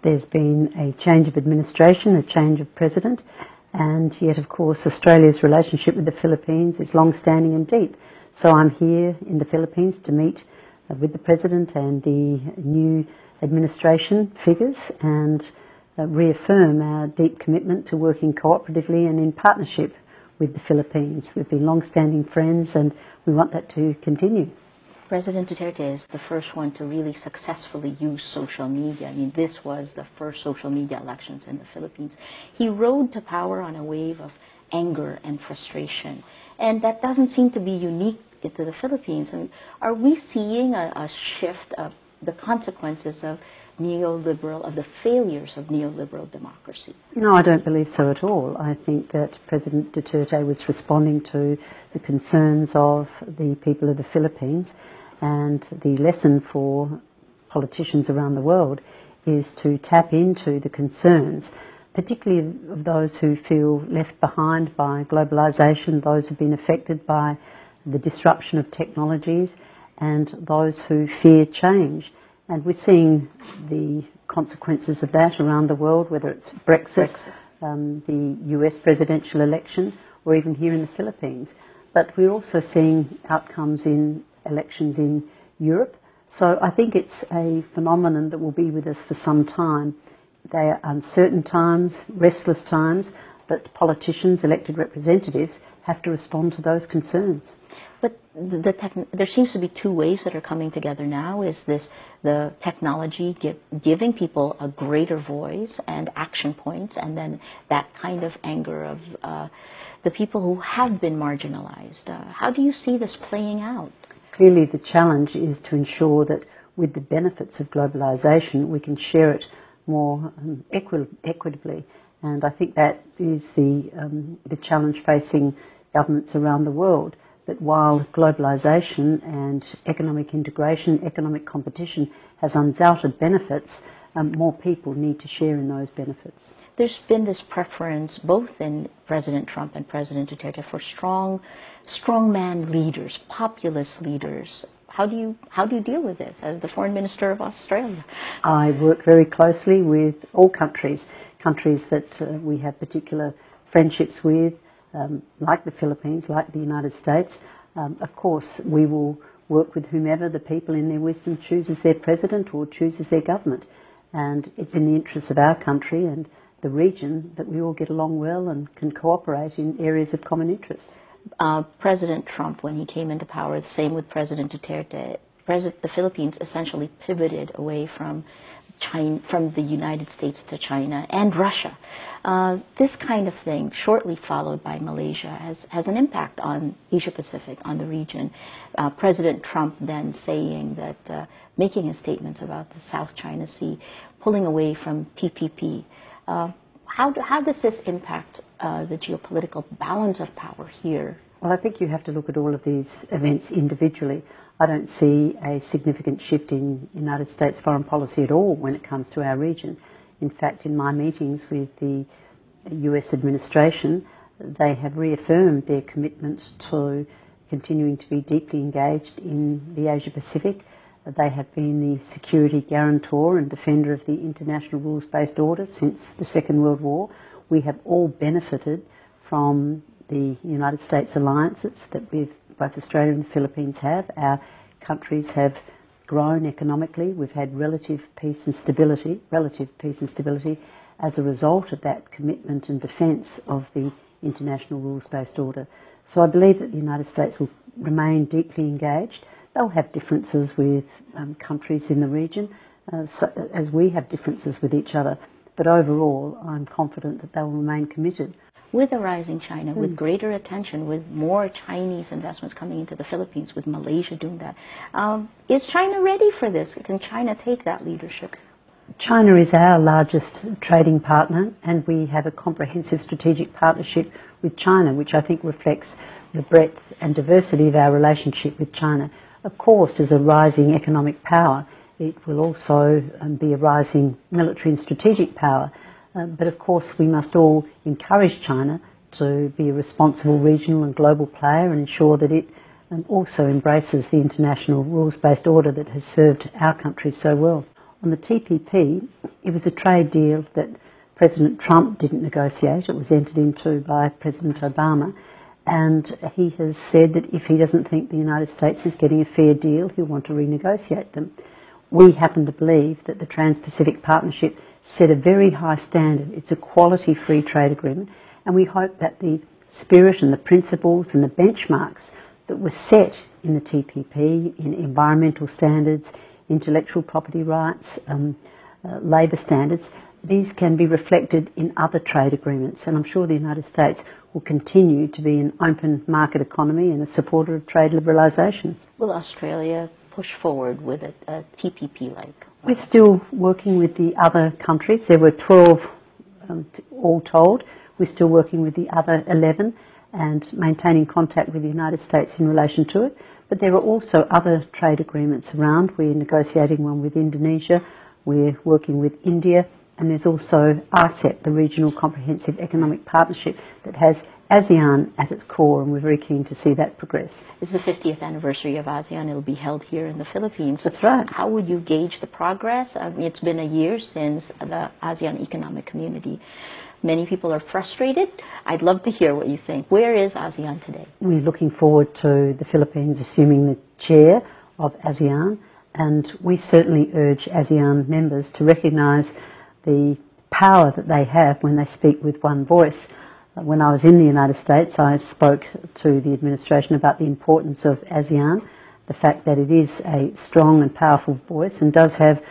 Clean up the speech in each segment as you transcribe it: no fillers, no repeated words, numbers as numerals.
there's been a change of administration, a change of president, and yet, of course, Australia's relationship with the Philippines is long-standing and deep. So I'm here in the Philippines to meet with the president and the new administration figures and reaffirm our deep commitment to working cooperatively and in partnership with the Philippines. We've been long-standing friends and we want that to continue. President Duterte is the first one to really successfully use social media. I mean, this was the first social media elections in the Philippines. He rode to power on a wave of anger and frustration. And that doesn't seem to be unique to the Philippines. I mean, are we seeing a shift of the consequences of the failures of neoliberal democracy? No, I don't believe so at all. I think that President Duterte was responding to the concerns of the people of the Philippines, and the lesson for politicians around the world is to tap into the concerns, particularly of those who feel left behind by globalisation, those who've been affected by the disruption of technologies, and those who fear change. And we're seeing the consequences of that around the world, whether it's Brexit. The US presidential election, or even here in the Philippines. But we're also seeing outcomes in elections in Europe. So I think it's a phenomenon that will be with us for some time. They are uncertain times, restless times, but politicians, elected representatives, have to respond to those concerns. But there seems to be two waves that are coming together now. Is this the technology giving people a greater voice and action points, and then that kind of anger of the people who have been marginalized? How do you see this playing out? Clearly the challenge is to ensure that with the benefits of globalisation we can share it more equitably. And I think that is the challenge facing governments around the world. That while globalisation and economic integration, economic competition has undoubted benefits, more people need to share in those benefits. There's been this preference, both in President Trump and President Duterte, for strongman leaders, populist leaders. How do you deal with this as the Foreign Minister of Australia? I work very closely with all countries that we have particular friendships with, like the Philippines, like the United States. Of course, we will work with whomever the people in their wisdom chooses their president or chooses their government. And it's in the interests of our country and the region that we all get along well and can cooperate in areas of common interest. President Trump, when he came into power, the same with President Duterte, the Philippines essentially pivoted away from China, from the United States to China and Russia. This kind of thing, shortly followed by Malaysia, has an impact on Asia Pacific, on the region. President Trump then saying that, making his statements about the South China Sea, pulling away from TPP. How does this impact the geopolitical balance of power here? Well, I think you have to look at all of these events individually. I don't see a significant shift in United States foreign policy at all when it comes to our region. In fact, in my meetings with the US administration, they have reaffirmed their commitment to continuing to be deeply engaged in the Asia Pacific. They have been the security guarantor and defender of the international rules-based order since the Second World War. We have all benefited from the United States alliances that both Australia and the Philippines have. Our countries have grown economically. We've had relative peace and stability as a result of that commitment and defence of the international rules-based order. So I believe that the United States will remain deeply engaged. They'll have differences with countries in the region, as we have differences with each other. But overall, I'm confident that they will remain committed. With a rising China, with greater attention, with more Chinese investments coming into the Philippines, with Malaysia doing that, is China ready for this? Can China take that leadership? China is our largest trading partner, and we have a comprehensive strategic partnership with China, which I think reflects the breadth and diversity of our relationship with China. Of course, as a rising economic power, it will also be a rising military and strategic power. But of course, we must all encourage China to be a responsible regional and global player and ensure that it also embraces the international rules-based order that has served our country so well. On the TPP, it was a trade deal that President Trump didn't negotiate. It was entered into by President Obama, and he has said that if he doesn't think the United States is getting a fair deal, he'll want to renegotiate them. We happen to believe that the Trans-Pacific Partnership set a very high standard. It's a quality free trade agreement, and we hope that the spirit and the principles and the benchmarks that were set in the TPP, in environmental standards, intellectual property rights, labour standards, these can be reflected in other trade agreements, and I'm sure the United States will continue to be an open market economy and a supporter of trade liberalisation. Will Australia push forward with a TPP-like? We're still working with the other countries. There were 12 all told. We're still working with the other 11 and maintaining contact with the United States in relation to it. But there are also other trade agreements around. We're negotiating one with Indonesia. We're working with India. And there's also RCEP, the Regional Comprehensive Economic Partnership, that has ASEAN at its core, and we're very keen to see that progress. It's the 50th anniversary of ASEAN. It'll be held here in the Philippines. That's right. How would you gauge the progress? I mean, it's been a year since the ASEAN Economic Community. Many people are frustrated. I'd love to hear what you think. Where is ASEAN today? We're looking forward to the Philippines assuming the chair of ASEAN, and we certainly urge ASEAN members to recognise the power that they have when they speak with one voice. When I was in the United States, I spoke to the administration about the importance of ASEAN, the fact that it is a strong and powerful voice and does have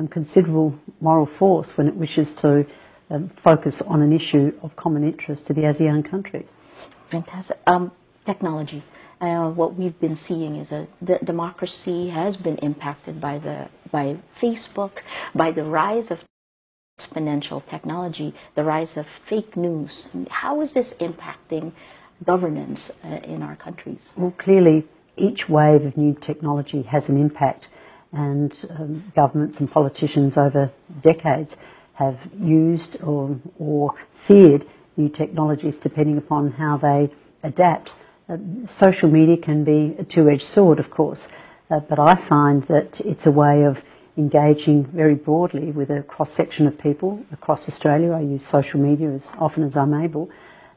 considerable moral force when it wishes to focus on an issue of common interest to the ASEAN countries. Fantastic. Technology. What we've been seeing is the democracy has been impacted by Facebook, by the rise of exponential technology, the rise of fake news. How is this impacting governance in our countries? Well, clearly, each wave of new technology has an impact, and governments and politicians over decades have used or feared new technologies depending upon how they adapt. Social media can be a two-edged sword, of course, but I find that it's a way of engaging very broadly with a cross-section of people across Australia. I use social media as often as I'm able,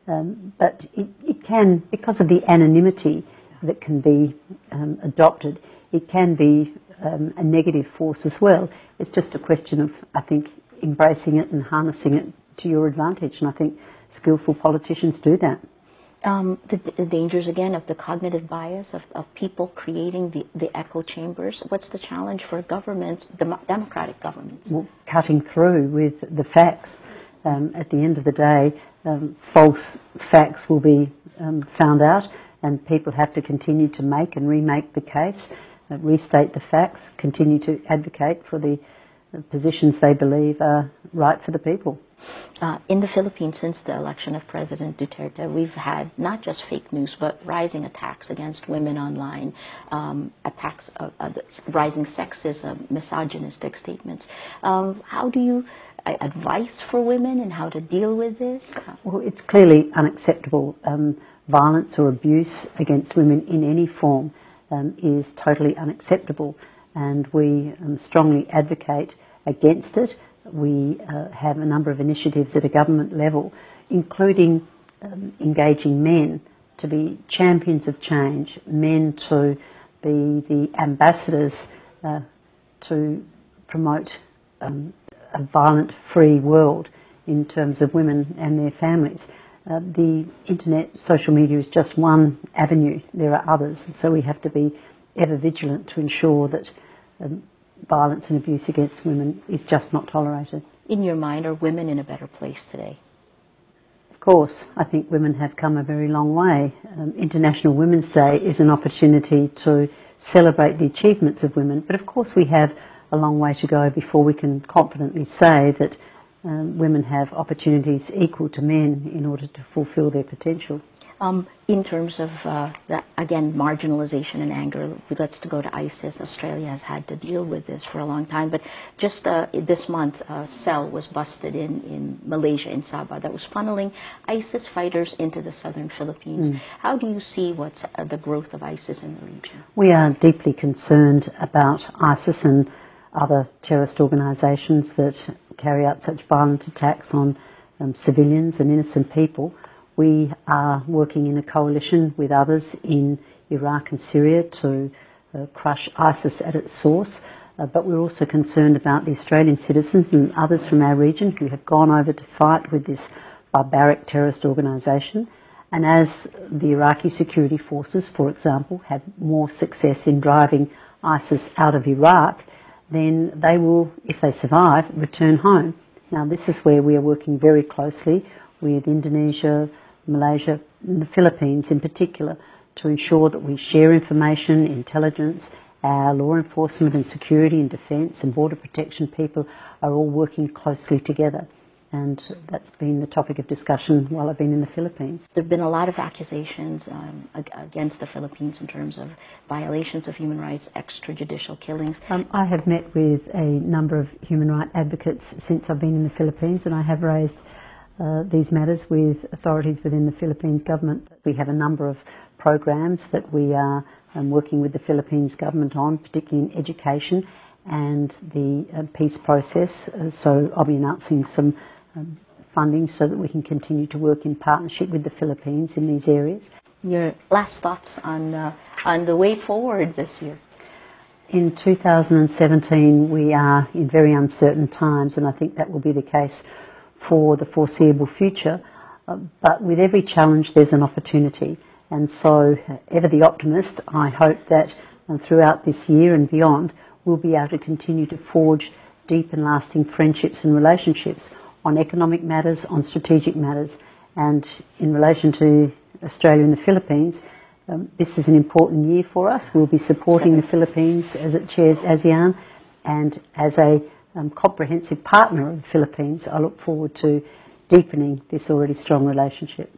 but it can, because of the anonymity that can be adopted, it can be a negative force as well. It's just a question of, I think, embracing it and harnessing it to your advantage, and I think skillful politicians do that. The dangers, again, of the cognitive bias of people creating the echo chambers. What's the challenge for governments, democratic governments? Well, cutting through with the facts. At the end of the day, false facts will be found out, and people have to continue to make and remake the case, restate the facts, continue to advocate for the positions they believe are right for the people. In the Philippines, since the election of President Duterte, we've had not just fake news, but rising attacks against women online, attacks, rising sexism, misogynistic statements. How do you advise for women and how to deal with this? Well, it's clearly unacceptable. Violence or abuse against women in any form is totally unacceptable, and we strongly advocate against it. We have a number of initiatives at a government level, including engaging men to be champions of change, men to be the ambassadors to promote a violent-free world in terms of women and their families. The internet, social media is just one avenue. There are others, and so we have to be ever vigilant to ensure that violence and abuse against women is just not tolerated. In your mind, are women in a better place today? Of course, I think women have come a very long way. International Women's Day is an opportunity to celebrate the achievements of women, but of course we have a long way to go before we can confidently say that women have opportunities equal to men in order to fulfil their potential. In terms of, again, marginalization and anger, let's go to ISIS. Australia has had to deal with this for a long time, but just this month, a cell was busted in Malaysia, in Sabah, that was funneling ISIS fighters into the southern Philippines. How do you see what's the growth of ISIS in the region? We are deeply concerned about ISIS, and other terrorist organisations that carry out such violent attacks on civilians and innocent people. We are working in a coalition with others in Iraq and Syria to crush ISIS at its source, but we're also concerned about the Australian citizens and others from our region who have gone over to fight with this barbaric terrorist organisation. And as the Iraqi security forces, for example, have more success in driving ISIS out of Iraq, then they will, if they survive, return home. Now, this is where we are working very closely with Indonesia, Malaysia, and the Philippines in particular, to ensure that we share information, intelligence. Our law enforcement and security and defence and border protection people are all working closely together. And that's been the topic of discussion while I've been in the Philippines. There have been a lot of accusations against the Philippines in terms of violations of human rights, extrajudicial killings. I have met with a number of human rights advocates since I've been in the Philippines, and I have raised these matters with authorities within the Philippines government. We have a number of programs that we are working with the Philippines government on, particularly in education and the peace process. So I'll be announcing some funding so that we can continue to work in partnership with the Philippines in these areas. Your last thoughts on the way forward this year? In 2017 we are in very uncertain times, and I think that will be the case for the foreseeable future. But with every challenge there's an opportunity, and so ever the optimist, I hope that throughout this year and beyond we'll be able to continue to forge deep and lasting friendships and relationships on economic matters, on strategic matters. And in relation to Australia and the Philippines, this is an important year for us. We'll be supporting the Philippines as it chairs ASEAN, and as a comprehensive partner of the Philippines, I look forward to deepening this already strong relationship.